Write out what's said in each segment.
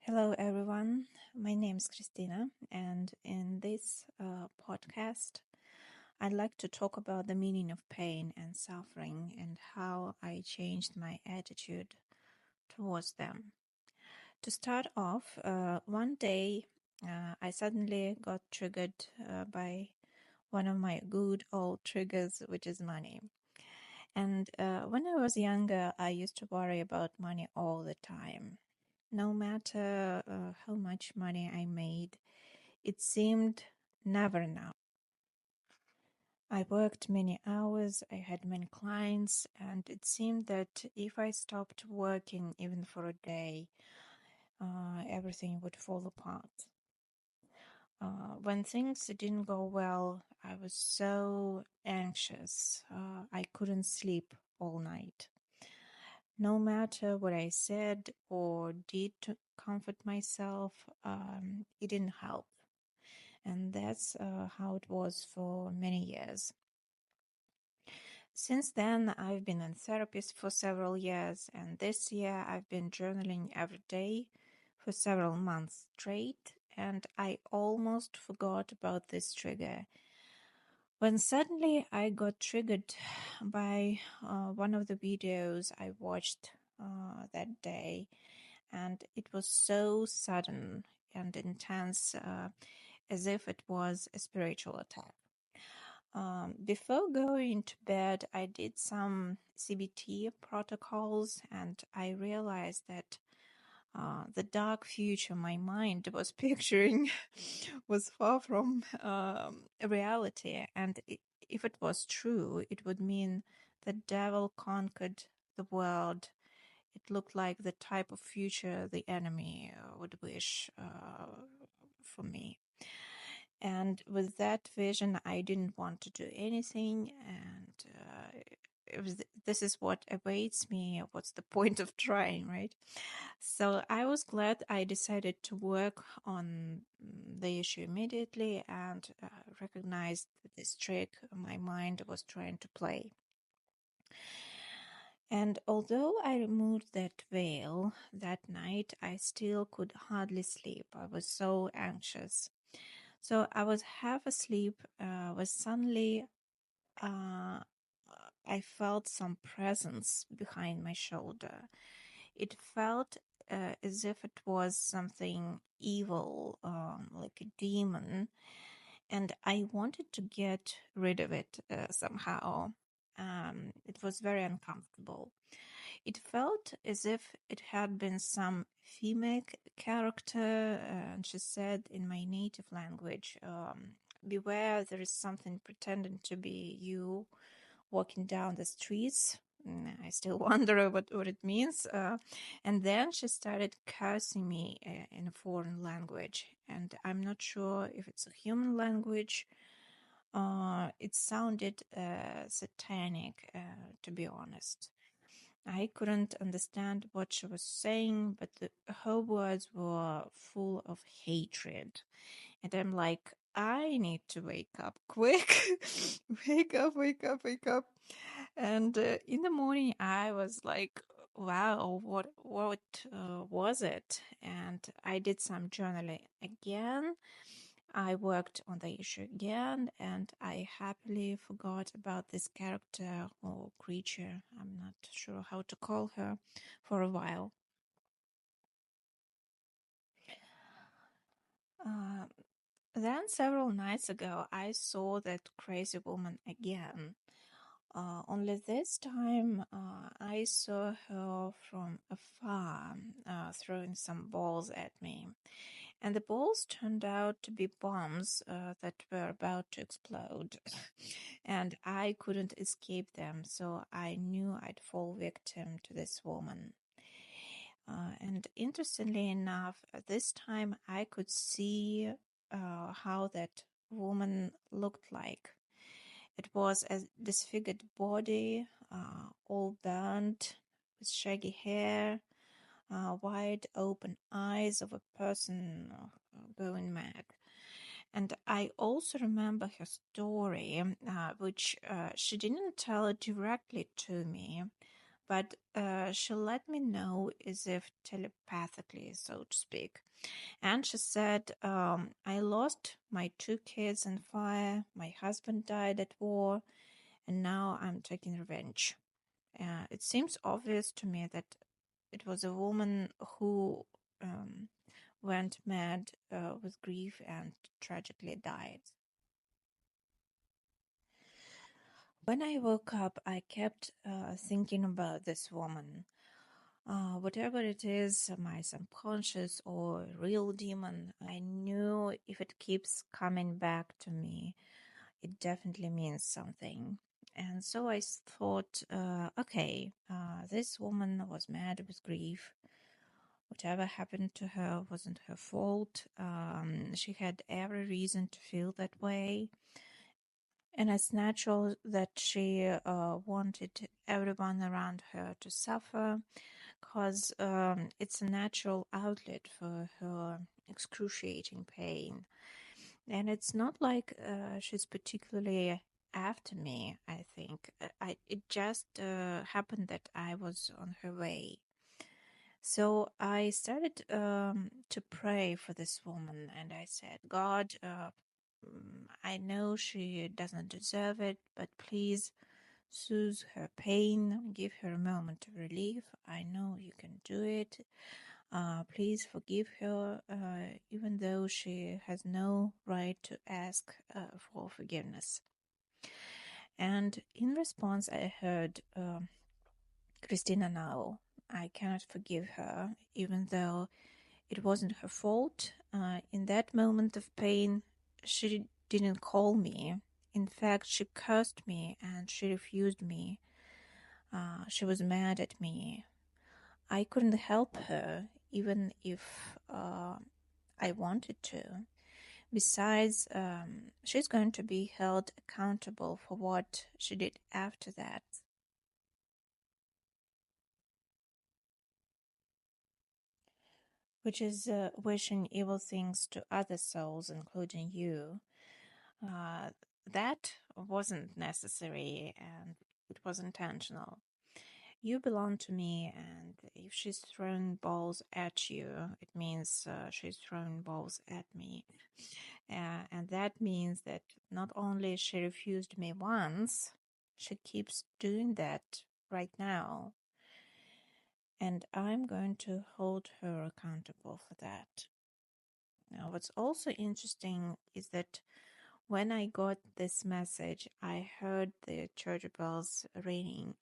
Hello, everyone. My name is Christina, and in this podcast, I'd like to talk about the meaning of pain and suffering and how I changed my attitude towards them. To start off, one day I suddenly got triggered by one of my good old triggers, which is money. And when I was younger, I used to worry about money all the time. No matter how much money I made, it seemed never enough. I worked many hours, I had many clients, and it seemed that if I stopped working even for a day, everything would fall apart. When things didn't go well, I was so anxious. I couldn't sleep all night. No matter what I said or did to comfort myself, it didn't help. And that's how it was for many years. Since then, I've been in therapy for several years, and this year I've been journaling every day for several months straight, and I almost forgot about this trigger. When suddenly I got triggered by one of the videos I watched that day, and it was so sudden and intense, as if it was a spiritual attack. Before going to bed, I did some CBT protocols, and I realized that the dark future my mind was picturing was far from reality. And if it was true, it would mean the devil conquered the world. It looked like the type of future the enemy would wish for me. And with that vision, I didn't want to do anything. And this is what awaits me. What's the point of trying, right? So I was glad I decided to work on the issue immediately and recognized this trick my mind was trying to play. And although I removed that veil that night, I still could hardly sleep. I was so anxious. So I was half asleep, was suddenly I felt some presence behind my shoulder. It felt as if it was something evil, like a demon, and I wanted to get rid of it somehow. It was very uncomfortable. It felt as if it had been some female character, and she said in my native language, beware, there is something pretending to be you walking down the streets. I still wonder what it means. And then she started cursing me in a foreign language. And I'm not sure if it's a human language. It sounded satanic, to be honest. I couldn't understand what she was saying, but her words were full of hatred. And I'm like, I need to wake up quick. Wake up, wake up, wake up. And in the morning, I was like, wow, what was it? And I did some journaling again. I worked on the issue again, and I happily forgot about this character or creature. I'm not sure how to call her for a while. Uh, then several nights ago, I saw that crazy woman again. Only this time, I saw her from afar, throwing some balls at me. And the balls turned out to be bombs that were about to explode. And I couldn't escape them, so I knew I'd fall victim to this woman. And interestingly enough, this time I could see how that woman looked like. It was a disfigured body, all burnt, with shaggy hair, wide open eyes of a person going mad. And I also remember her story, which she didn't tell it directly to me, but she let me know as if telepathically, so to speak. And she said, I lost my 2 kids in fire, my husband died at war, and now I'm taking revenge. It seems obvious to me that it was a woman who um, went mad with grief and tragically died. When I woke up, I kept thinking about this woman. Whatever it is, my subconscious or real demon, I knew if it keeps coming back to me, it definitely means something. And so I thought, okay, this woman was mad with grief. Whatever happened to her wasn't her fault. She had every reason to feel that way. And it's natural that she wanted everyone around her to suffer because it's a natural outlet for her excruciating pain. And it's not like she's particularly after me, I think. It just happened that I was on her way. So I started to pray for this woman, and I said, God, I know she doesn't deserve it, but please soothe her pain, give her a moment of relief. I know you can do it. Please forgive her, even though she has no right to ask for forgiveness. And in response, I heard, Christina, now I cannot forgive her, even though it wasn't her fault. In that moment of pain, she didn't call me. In fact, she cursed me and she refused me. She was mad at me. I couldn't help her, even if I wanted to. Besides, she's going to be held accountable for what she did after that. Which is wishing evil things to other souls, including you. Uh, that wasn't necessary and it was intentional. You belong to me, and if she's throwing balls at you, it means she's throwing balls at me. And that means that not only she refused me once, she keeps doing that right now. And I'm going to hold her accountable for that. Now, what's also interesting is that when I got this message, I heard the church bells ringing,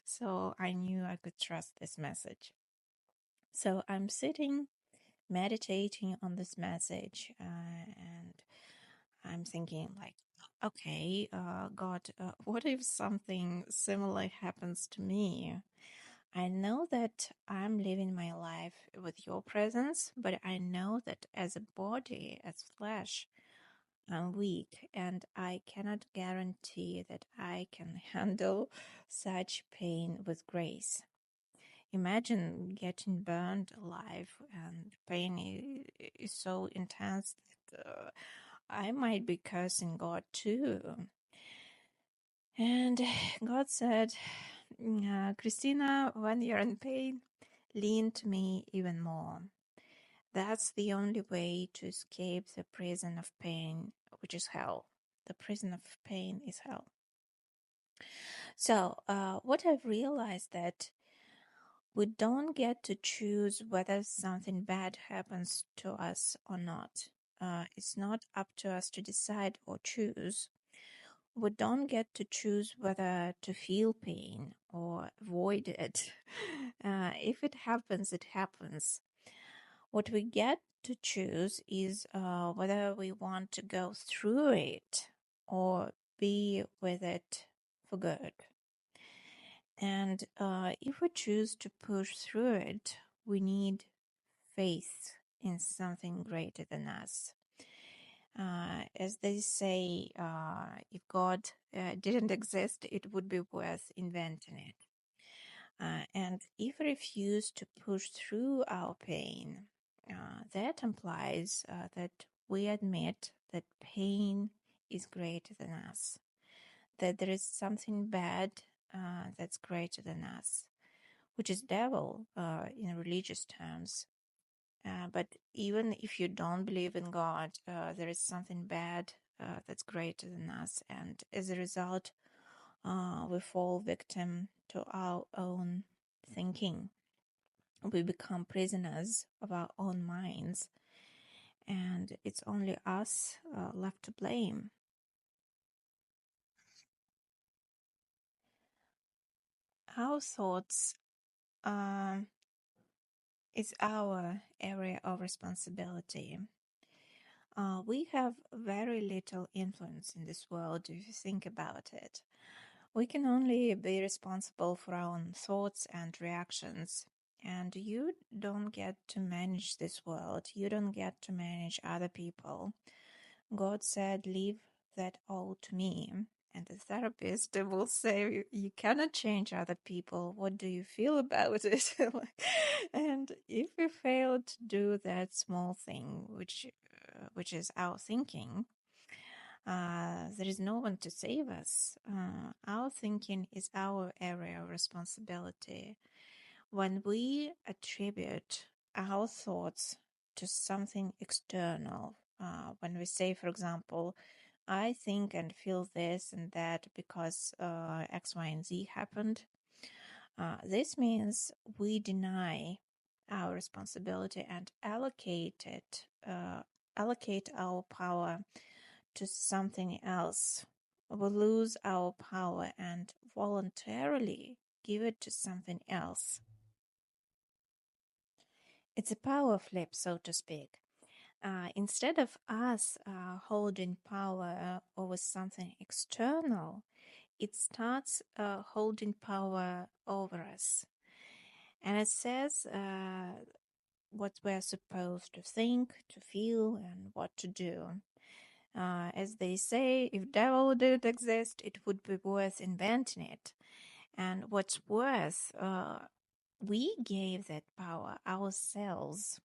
so I knew I could trust this message. So I'm sitting, meditating on this message, and I'm thinking, like, okay, God, what if something similar happens to me? I know that I'm living my life with your presence, but I know that as a body, as flesh, I'm weak and I cannot guarantee that I can handle such pain with grace. Imagine getting burned alive and pain is so intense that I might be cursing God too. And God said, Christina, when you're in pain, lean to me even more. That's the only way to escape the prison of pain, which is hell. The prison of pain is hell. So, what I've realized that we don't get to choose whether something bad happens to us or not. It's not up to us to decide or choose. We don't get to choose whether to feel pain or avoid it. If it happens, it happens. What we get to choose is whether we want to go through it or be with it for good. And if we choose to push through it, we need faith in something greater than us. As they say, if God didn't exist, it would be worth inventing it. And if we refuse to push through our pain, that implies that we admit that pain is greater than us, that there is something bad that's greater than us. which is devil in religious terms. But even if you don't believe in God, there is something bad that's greater than us. And as a result, we fall victim to our own thinking. We become prisoners of our own minds, and it's only us left to blame. Our thoughts is our area of responsibility. We have very little influence in this world if you think about it. We can only be responsible for our own thoughts and reactions. And you don't get to manage this world. You don't get to manage other people. God said, leave that all to me. And the therapist will say, you cannot change other people. What do you feel about it? And if we fail to do that small thing, which is our thinking, there is no one to save us. Our thinking is our area of responsibility. When we attribute our thoughts to something external, when we say, for example, I think and feel this and that because X, Y, and Z happened, this means we deny our responsibility and allocate our power to something else. We lose our power and voluntarily give it to something else. It's a power flip, so to speak. Instead of us holding power over something external, it starts holding power over us. And it says what we're supposed to think, to feel, and what to do. As they say, if devil did exist, it would be worth inventing it. And what's worse, we gave that power ourselves.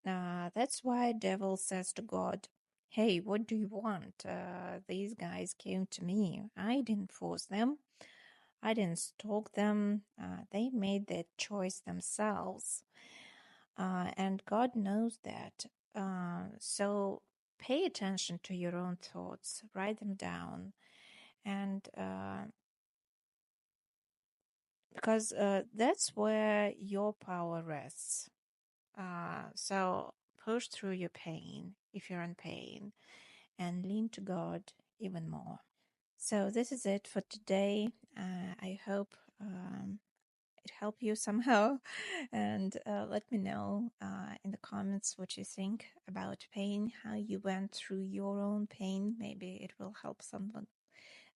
That's why devil says to God, hey, what do you want? These guys came to me. I didn't force them. I didn't stalk them. They made that choice themselves. And God knows that. So pay attention to your own thoughts, write them down. And because that's where your power rests. So push through your pain if you're in pain and lean to God even more. So this is it for today. I hope it helped you somehow. And let me know in the comments what you think about pain, how you went through your own pain. Maybe it will help someone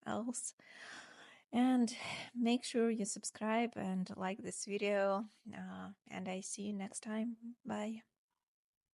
else. And make sure you subscribe and like this video. And I see you next time. Bye.